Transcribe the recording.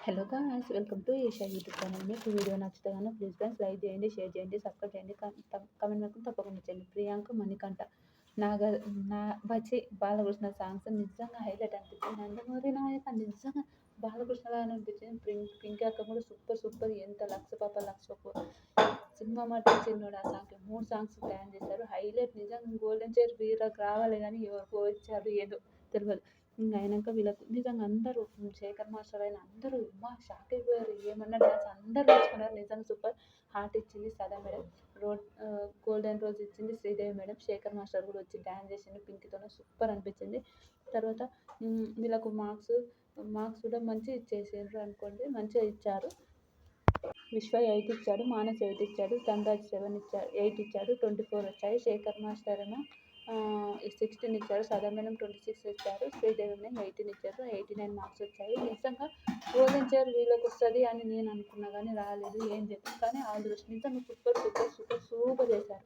Hello guys, welcome to Asia YouTube channel. మీకు video నచ్చితే కనుక ప్లీజ్ ఫ్రెండ్స్ లైక్ చేయండి, షేర్ చేయండి, సబ్స్క్రైబ్ చేయండి, కమెంట్ మాత్రం తప్పకుండా చేయండి. ప్రియాంక మణికంఠ నాగ నా బచ్చి బాలకృష్ణ సాంగ్స్ నిజంగా హైలైట్ అనిపించింది. నందమూరి నాయక నిజంగా బాలకృష్ణ గారు అనిపించింది. పింకీ అక్క కూడా సూపర్ సూపర్. ఎంత లక్ష పాప లక్ష సినిమా మాట చిన్నోడు ఆ సాంగ్ 3 సాంగ్స్ ప్లాన్ చేశారు. హైలైట్ నిజంగా గోల్డెన్ చైర్ వీళ్ళకి రావాలి కానీ ఎవరికో వచ్చారు ఏదో తెలియదు. ఇంక అయినాక వీళ్ళకు నిజంగా అందరూ శేఖర్ మాస్టర్ అయిన అందరూ షాక్ అయిపోయారు. ఏమన్నా డ్యాన్స్ అందరూ నేర్చుకున్నారు. నిజంగా సూపర్. హార్ట్ ఇచ్చింది సదా మేడం. గోల్డెన్ రోజ్ ఇచ్చింది శ్రీదేవి మేడం. శేఖర్ మాస్టర్ కూడా వచ్చి డ్యాన్స్ చేసింది పింకీతోనే. సూపర్ అనిపించింది. తర్వాత వీళ్ళకు మార్క్స్ కూడా మంచి ఇచ్చేసారు అనుకోండి. మంచిగా ఇచ్చారు. విశ్వ 8 ఇచ్చాడు, మానస్ 8 ఇచ్చాడు, ధనరాజ్ 7 ఇచ్చాడు, 8 ఇచ్చాడు, 24 వచ్చాయి. శేఖర్ మాస్టర్ ఏమో 16 ఇచ్చారు, సదా మేడం 26 ఇచ్చారు, శ్రీదేవి మేడం 18 ఇచ్చారు, 89 మార్క్స్ వచ్చాయి. నిజంగా గోల్డెన్ చైర్ వీళ్ళకి వస్తుంది అని నేను అనుకున్నా కానీ రాలేదు. ఏం చెప్పాను కానీ ఆల్ ది బెస్ట్. నిజంగా సూపర్ సూపర్ సూపర్ సూపర్ చేశారు.